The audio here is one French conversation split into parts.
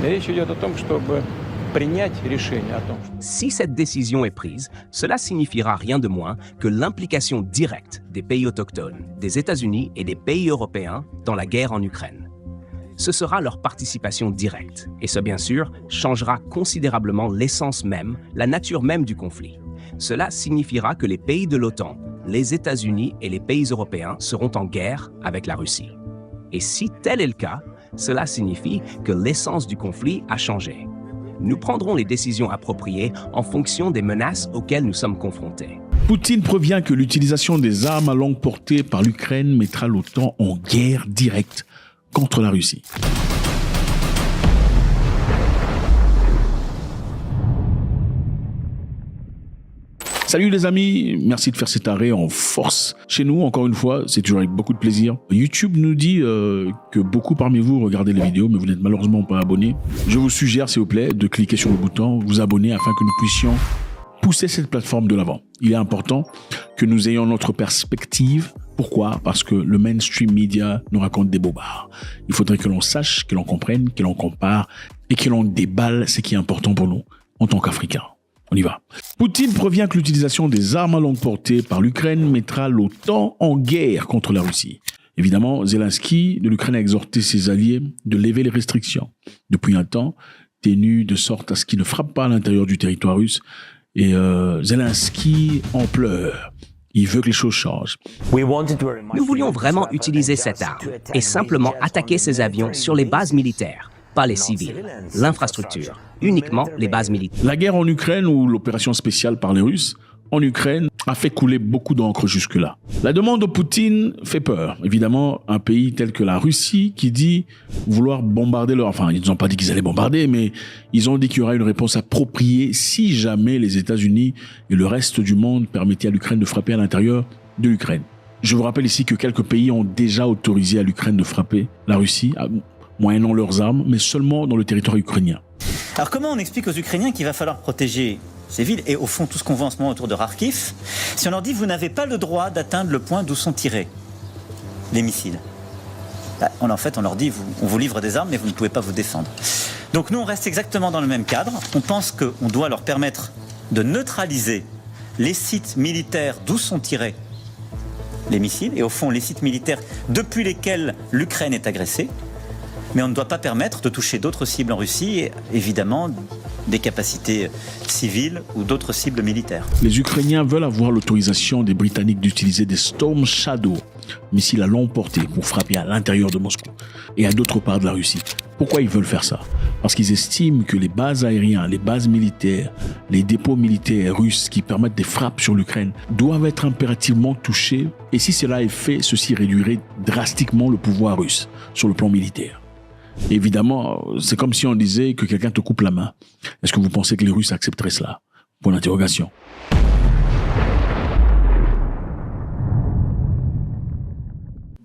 Речь идет о том, чтобы принять решение о том, что... Si cette décision est prise, cela signifiera rien de moins que l'implication directe des pays autochtones, des États-Unis et des pays européens dans la guerre en Ukraine. Ce sera leur participation directe, et ce, bien sûr, changera considérablement l'essence même, la nature même du conflit. Cela signifiera que les pays de l'OTAN, les États-Unis et les pays européens seront en guerre avec la Russie. Et si tel est le cas, cela signifie que l'essence du conflit a changé. Nous prendrons les décisions appropriées en fonction des menaces auxquelles nous sommes confrontés. Poutine prévient que l'utilisation des armes à longue portée par l'Ukraine mettra l'OTAN en guerre directe contre la Russie. Salut les amis, merci de faire cet arrêt en force. Chez nous, encore une fois, c'est toujours avec beaucoup de plaisir. YouTube nous dit que beaucoup parmi vous regardez les vidéos, mais vous n'êtes malheureusement pas abonnés. Je vous suggère, s'il vous plaît, de cliquer sur le bouton « Vous abonner » afin que nous puissions pousser cette plateforme de l'avant. Il est important que nous ayons notre perspective. Pourquoi? Parce que le mainstream media nous raconte des bobards. Il faudrait que l'on sache, que l'on comprenne, que l'on compare et que l'on déballe ce qui est important pour nous en tant qu'Africains. On y va. Poutine prévient que l'utilisation des armes à longue portée par l'Ukraine mettra l'OTAN en guerre contre la Russie. Évidemment, Zelensky de l'Ukraine a exhorté ses alliés de lever les restrictions depuis un temps, tenues de sorte à ce qu'ils ne frappent pas à l'intérieur du territoire russe. Et Zelensky en pleure. Il veut que les choses changent. Nous voulions vraiment utiliser cette arme et simplement attaquer ces avions sur les bases militaires, pas les civils, l'infrastructure, uniquement les bases militaires. La guerre en Ukraine ou l'opération spéciale par les Russes en Ukraine a fait couler beaucoup d'encre jusque-là. La demande de Poutine fait peur. Évidemment, un pays tel que la Russie qui dit vouloir bombarder leur... Enfin, ils n'ont pas dit qu'ils allaient bombarder, mais ils ont dit qu'il y aura une réponse appropriée si jamais les États-Unis et le reste du monde permettaient à l'Ukraine de frapper à l'intérieur de l'Ukraine. Je vous rappelle ici que quelques pays ont déjà autorisé à l'Ukraine de frapper la Russie, moyennant leurs armes, mais seulement dans le territoire ukrainien. Alors comment on explique aux Ukrainiens qu'il va falloir protéger ces villes et au fond tout ce qu'on voit en ce moment autour de Kharkiv, si on leur dit vous n'avez pas le droit d'atteindre le point d'où sont tirés les missiles? En fait, on leur dit on vous livre des armes mais vous ne pouvez pas vous défendre. Donc nous on reste exactement dans le même cadre. On pense qu'on doit leur permettre de neutraliser les sites militaires d'où sont tirés les missiles et au fond les sites militaires depuis lesquels l'Ukraine est agressée. Mais on ne doit pas permettre de toucher d'autres cibles en Russie et évidemment des capacités civiles ou d'autres cibles militaires. Les Ukrainiens veulent avoir l'autorisation des Britanniques d'utiliser des Storm Shadow, missiles à longue portée, pour frapper à l'intérieur de Moscou et à d'autres parts de la Russie. Pourquoi ils veulent faire ça? Parce qu'ils estiment que les bases aériennes, les bases militaires, les dépôts militaires russes qui permettent des frappes sur l'Ukraine doivent être impérativement touchés. Et si cela est fait, ceci réduirait drastiquement le pouvoir russe sur le plan militaire. Évidemment, c'est comme si on disait que quelqu'un te coupe la main. Est-ce que vous pensez que les Russes accepteraient cela? Point d'interrogation.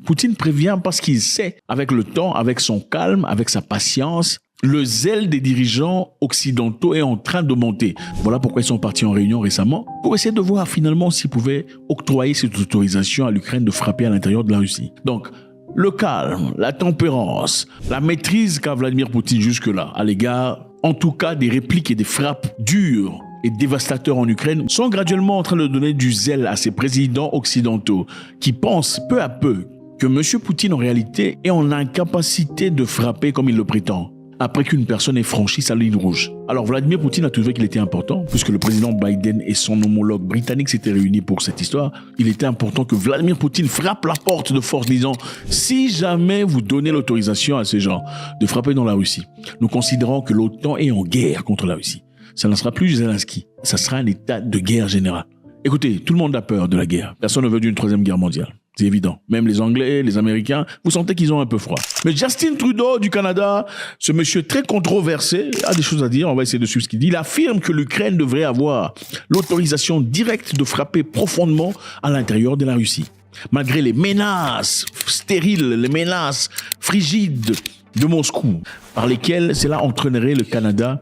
Poutine prévient parce qu'il sait, avec le temps, avec son calme, avec sa patience, le zèle des dirigeants occidentaux est en train de monter. Voilà pourquoi ils sont partis en réunion récemment, pour essayer de voir finalement s'ils pouvaient octroyer cette autorisation à l'Ukraine de frapper à l'intérieur de la Russie. Donc, le calme, la tempérance, la maîtrise qu'a Vladimir Poutine jusque-là à l'égard, en tout cas des répliques et des frappes dures et dévastateurs en Ukraine, sont graduellement en train de donner du zèle à ces présidents occidentaux qui pensent peu à peu que M. Poutine en réalité est en incapacité de frapper comme il le prétend, après qu'une personne ait franchi sa ligne rouge. Alors Vladimir Poutine a trouvé qu'il était important, puisque le président Biden et son homologue britannique s'étaient réunis pour cette histoire, il était important que Vladimir Poutine frappe la porte de force disant « Si jamais vous donnez l'autorisation à ces gens de frapper dans la Russie, nous considérons que l'OTAN est en guerre contre la Russie. Ça ne sera plus Zelensky, ça sera un état de guerre générale. » Écoutez, tout le monde a peur de la guerre. Personne ne veut d'une troisième guerre mondiale. C'est évident. Même les Anglais, les Américains, vous sentez qu'ils ont un peu froid. Mais Justin Trudeau du Canada, ce monsieur très controversé, a des choses à dire. On va essayer de suivre ce qu'il dit. Il affirme que l'Ukraine devrait avoir l'autorisation directe de frapper profondément à l'intérieur de la Russie. Malgré les menaces stériles, les menaces frigides de Moscou, par lesquelles cela entraînerait le Canada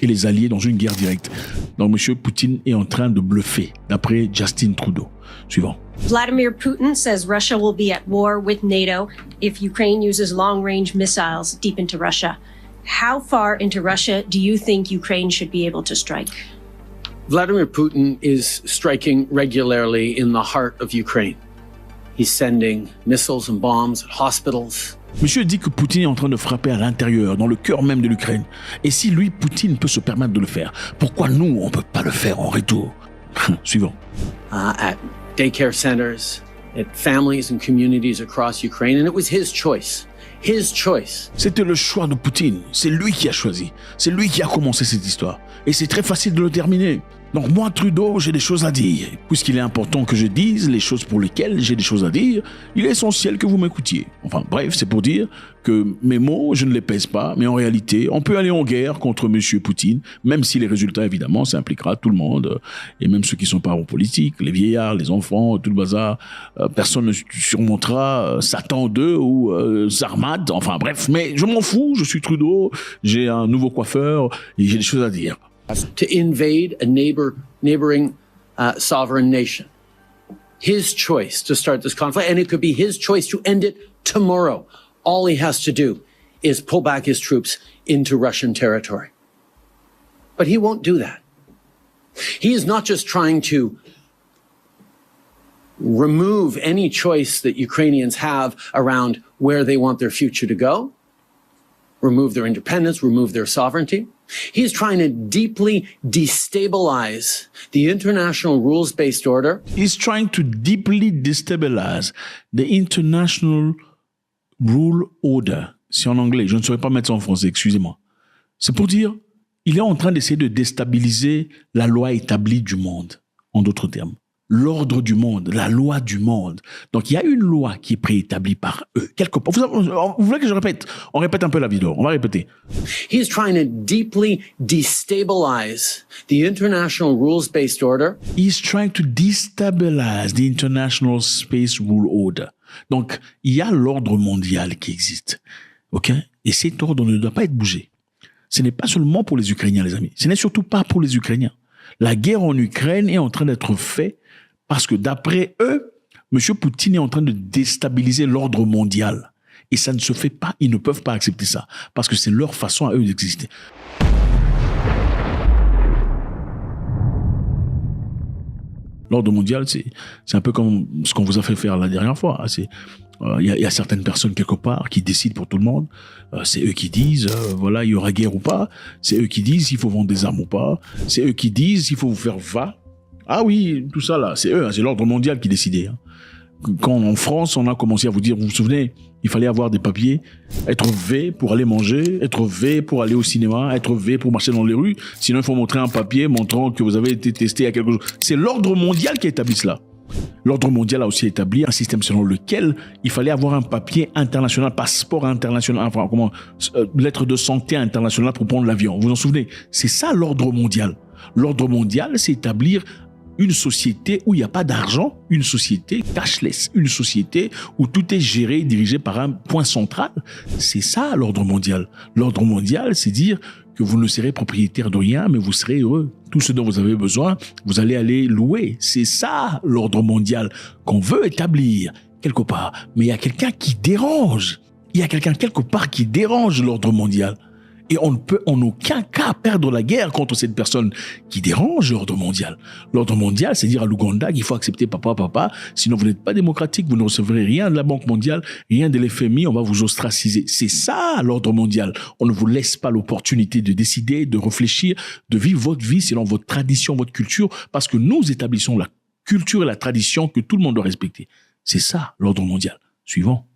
et les alliés dans une guerre directe. Donc, M. Poutine est en train de bluffer, d'après Justin Trudeau. Suivant. Vladimir Putin says Russia will be at war with NATO if Ukraine uses long-range missiles deep into Russia. how far into Russia do you think Ukraine should be able to strike? Vladimir Putin is striking regularly in the heart of Ukraine. He's sending missiles and bombs at hospitals. Monsieur dit que Poutine est en train de frapper à l'intérieur, dans le cœur même de l'Ukraine. Et si lui, Poutine, peut se permettre de le faire, pourquoi nous, on ne peut pas le faire en retour? Suivant. At daycare centers, at families and communities across Ukraine, and it was his choice. His choice. C'était le choix de Poutine. C'est lui qui a choisi. C'est lui qui a commencé cette histoire. Et c'est très facile de le terminer. Donc moi, Trudeau, j'ai des choses à dire. Puisqu'il est important que je dise les choses pour lesquelles j'ai des choses à dire, il est essentiel que vous m'écoutiez. Enfin bref, c'est pour dire que mes mots, je ne les pèse pas, mais en réalité, on peut aller en guerre contre M. Poutine, même si les résultats, évidemment, ça impliquera tout le monde, et même ceux qui sont pas en politique, les vieillards, les enfants, tout le bazar. Personne ne surmontera Satan 2 ou Zarmad, enfin bref, mais je m'en fous, je suis Trudeau, j'ai un nouveau coiffeur, et j'ai des choses à dire. To invade a neighboring sovereign nation. His choice to start this conflict, and it could be his choice to end it tomorrow. All he has to do is pull back his troops into Russian territory. But he won't do that. He is not just trying to remove any choice that Ukrainians have around where they want their future to go, remove their independence, remove their sovereignty. He's trying to deeply destabilize the international rules-based order. He's trying to deeply destabilize the international rule order. C'est en anglais, je ne saurais pas mettre ça en français, excusez-moi. C'est pour dire, il est en train d'essayer de déstabiliser la loi établie du monde, en d'autres termes. L'ordre du monde, la loi du monde. Donc, il y a une loi qui est préétablie par eux, quelque part. Vous voulez que je répète? On répète un peu la vidéo. On va répéter. He's trying to deeply destabilize the international rules-based order. He's trying to destabilize the international space rule order. Donc, il y a l'ordre mondial qui existe. OK? Et cet ordre ne doit pas être bougé. Ce n'est pas seulement pour les Ukrainiens, les amis. Ce n'est surtout pas pour les Ukrainiens. La guerre en Ukraine est en train d'être faite parce que d'après eux, M. Poutine est en train de déstabiliser l'ordre mondial. Et ça ne se fait pas, ils ne peuvent pas accepter ça. Parce que c'est leur façon à eux d'exister. L'ordre mondial, c'est un peu comme ce qu'on vous a fait faire la dernière fois. Il y a certaines personnes quelque part qui décident pour tout le monde. C'est eux qui disent, voilà, il y aura guerre ou pas. C'est eux qui disent s'il faut vendre des armes ou pas. C'est eux qui disent s'il faut vous faire va. Ah oui, tout ça là, c'est eux, hein, c'est l'ordre mondial qui décidait. Hein. Quand en France, on a commencé à vous dire, vous vous souvenez, il fallait avoir des papiers, être V pour aller manger, être V pour aller au cinéma, être V pour marcher dans les rues. Sinon, il faut montrer un papier montrant que vous avez été testé à quelque chose. C'est l'ordre mondial qui a établi cela. L'ordre mondial a aussi établi un système selon lequel il fallait avoir un papier international, passeport international, enfin, lettre de santé internationale pour prendre l'avion. Vous vous en souvenez? C'est ça l'ordre mondial. L'ordre mondial, c'est établir une société où il n'y a pas d'argent, une société cashless, une société où tout est géré et dirigé par un point central. C'est ça l'ordre mondial. L'ordre mondial, c'est dire que vous ne serez propriétaire de rien, mais vous serez heureux. Tout ce dont vous avez besoin, vous allez aller louer. C'est ça l'ordre mondial qu'on veut établir quelque part. Mais il y a quelqu'un qui dérange. Il y a quelqu'un quelque part qui dérange l'ordre mondial. Et on ne peut en aucun cas perdre la guerre contre cette personne qui dérange l'ordre mondial. L'ordre mondial, c'est dire à l'Ouganda qu'il faut accepter papa, sinon vous n'êtes pas démocratique, vous ne recevrez rien de la Banque mondiale, rien de l'FMI, on va vous ostraciser. C'est ça l'ordre mondial. On ne vous laisse pas l'opportunité de décider, de réfléchir, de vivre votre vie selon votre tradition, votre culture, parce que nous établissons la culture et la tradition que tout le monde doit respecter. C'est ça l'ordre mondial. Suivant.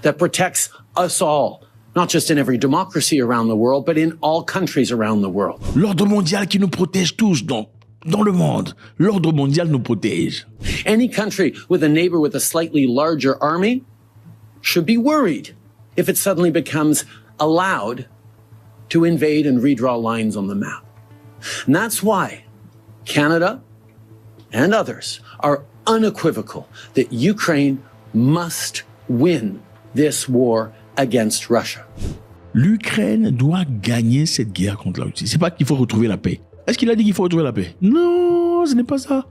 That protects us all. Not just in every democracy around the world, but in all countries around the world. L'ordre mondial qui nous protège tous dans le monde. L'ordre mondial nous protège. Any country with a neighbor with a slightly larger army should be worried if it suddenly becomes allowed to invade and redraw lines on the map. And that's why Canada and others are unequivocal that Ukraine must win this war against Russia. L'Ukraine doit gagner cette guerre contre la Russie. C'est pas qu'il faut retrouver la paix. Est-ce qu'il a dit qu'il faut retrouver la paix? Non, ce n'est pas ça.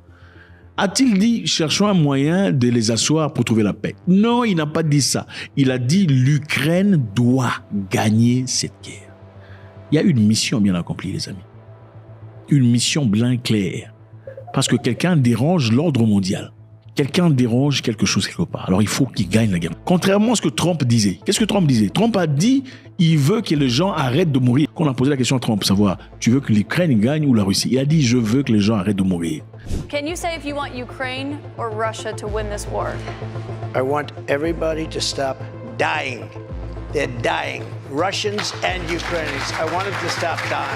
A-t-il dit, cherchons un moyen de les asseoir pour trouver la paix? Non, il n'a pas dit ça. Il a dit, l'Ukraine doit gagner cette guerre. Il y a une mission bien accomplie, les amis. Une mission bien claire. Parce que quelqu'un dérange l'ordre mondial. Quelqu'un dérange quelque chose quelque part. Alors il faut qu'il gagne la guerre. Contrairement à ce que Trump disait. Qu'est-ce que Trump disait? Trump a dit, il veut que les gens arrêtent de mourir. Quand on a posé la question à Trump, savoir, tu veux que l'Ukraine gagne ou la Russie? Il a dit, je veux que les gens arrêtent de mourir. Can you say if you want Ukraine or Russia to win this war? I want everybody to stop dying. They're dying. Russians and Ukrainians. I want them to stop dying.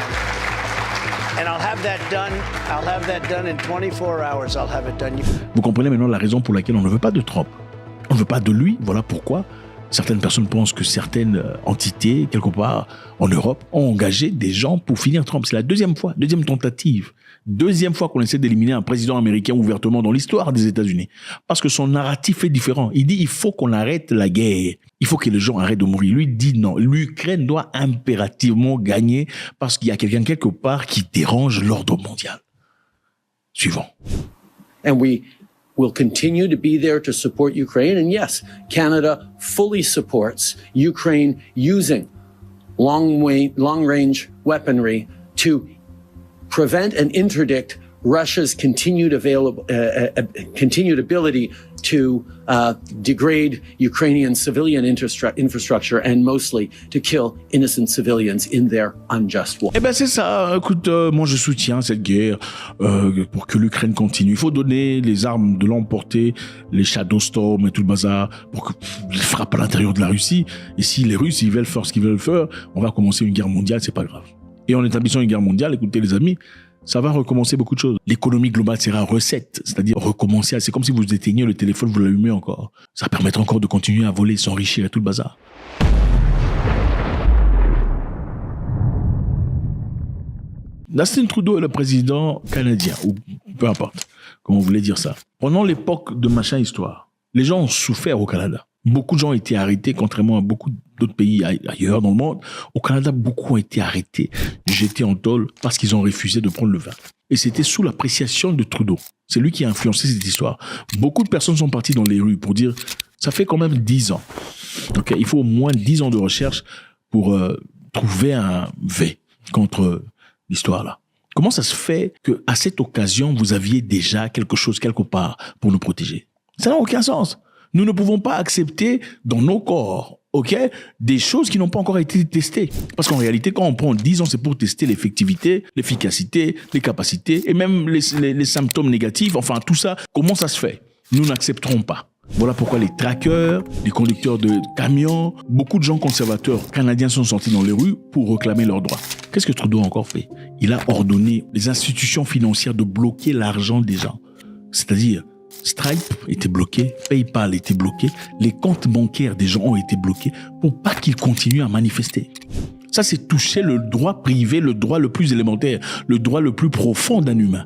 And I'll have that done. I'll have that done in 24 hours. I'll have it done. Vous comprenez maintenant la raison pour laquelle on ne veut pas de Trump. On ne veut pas de lui. Voilà pourquoi certaines personnes pensent que certaines entités, quelque part en Europe, ont engagé des gens pour finir Trump. C'est la deuxième fois, deuxième tentative. Deuxième fois qu'on essaie d'éliminer un président américain ouvertement dans l'histoire des États-Unis. Parce que son narratif est différent. Il dit il faut qu'on arrête la guerre. Il faut que les gens arrêtent de mourir. Lui dit non. L'Ukraine doit impérativement gagner parce qu'il y a quelqu'un quelque part qui dérange l'ordre mondial. Suivant. And we will continue to be there to support Ukraine. And yes, Canada fully supports Ukraine using long-range weaponry to prevent and interdict Russia's continued ability to degrade Ukrainian civilian infrastructure and mostly to kill innocent civilians in their unjust war. Eh ben c'est ça. Écoute, moi je soutiens cette guerre pour que l'Ukraine continue. Il faut donner les armes de l'emporter, les Shadow Storm et tout le bazar pour qu'ils frappent à l'intérieur de la Russie. Et si les Russes ils veulent faire ce qu'ils veulent faire, on va commencer une guerre mondiale, c'est pas grave. Et en établissant une guerre mondiale, écoutez les amis, ça va recommencer beaucoup de choses. L'économie globale sera reset, c'est-à-dire recommencer. C'est comme si vous éteignez le téléphone, vous l'allumez encore. Ça permettra encore de continuer à voler, s'enrichir et tout le bazar. Justin Trudeau est le président canadien, ou peu importe comment vous voulez dire ça. Pendant l'époque de machin histoire, les gens ont souffert au Canada. Beaucoup de gens ont été arrêtés, contrairement à beaucoup d'autres pays ailleurs dans le monde. Au Canada, beaucoup ont été arrêtés, jetés en tôle parce qu'ils ont refusé de prendre le vin. Et c'était sous l'appréciation de Trudeau. C'est lui qui a influencé cette histoire. Beaucoup de personnes sont parties dans les rues pour dire, ça fait quand même 10 ans. Okay, il faut au moins 10 ans de recherche pour trouver un V contre l'histoire là. Comment ça se fait qu'à cette occasion, vous aviez déjà quelque chose quelque part pour nous protéger? Ça n'a aucun sens. Nous ne pouvons pas accepter dans nos corps, des choses qui n'ont pas encore été testées. Parce qu'en réalité, quand on prend 10 ans, c'est pour tester l'effectivité, l'efficacité, les capacités et même les symptômes négatifs. Enfin, tout ça, comment ça se fait? Nous n'accepterons pas. Voilà pourquoi les trackers, les conducteurs de camions, beaucoup de gens conservateurs canadiens sont sortis dans les rues pour réclamer leurs droits. Qu'est-ce que Trudeau a encore fait? Il a ordonné les institutions financières de bloquer l'argent des gens. C'est-à-dire, Stripe était bloqué, PayPal était bloqué, les comptes bancaires des gens ont été bloqués pour pas qu'ils continuent à manifester. Ça, c'est toucher le droit privé, le droit le plus élémentaire, le droit le plus profond d'un humain.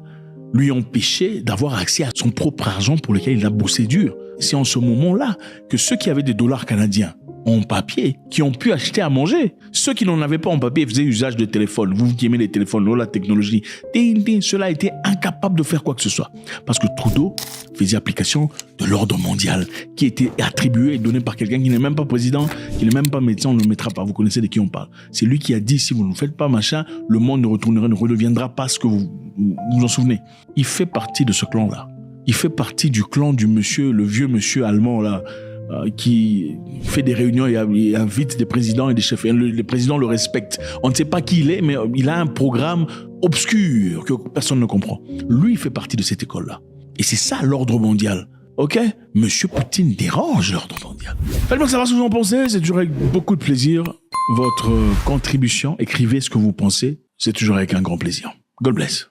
Lui empêcher d'avoir accès à son propre argent pour lequel il a bossé dur. C'est en ce moment-là que ceux qui avaient des dollars canadiens en papier, qui ont pu acheter à manger. Ceux qui n'en avaient pas en papier faisaient usage de téléphone. Vous qui aimez les téléphones, la technologie, cela était incapable de faire quoi que ce soit. Parce que Trudeau faisait application de l'ordre mondial qui était attribué et donné par quelqu'un qui n'est même pas président, qui n'est même pas médecin, on ne le mettra pas. Vous connaissez de qui on parle. C'est lui qui a dit, si vous ne faites pas machin, le monde ne redeviendra pas ce que vous en souvenez. Il fait partie de ce clan-là. Il fait partie du clan du monsieur, le vieux monsieur allemand là, qui fait des réunions et invite des présidents et des chefs. Et les présidents le respectent. On ne sait pas qui il est, mais il a un programme obscur que personne ne comprend. Lui, il fait partie de cette école-là. Et c'est ça l'ordre mondial. Monsieur Poutine dérange l'ordre mondial. Faites-moi savoir ce que vous en pensez. C'est toujours avec beaucoup de plaisir. Votre contribution, écrivez ce que vous pensez. C'est toujours avec un grand plaisir. God bless.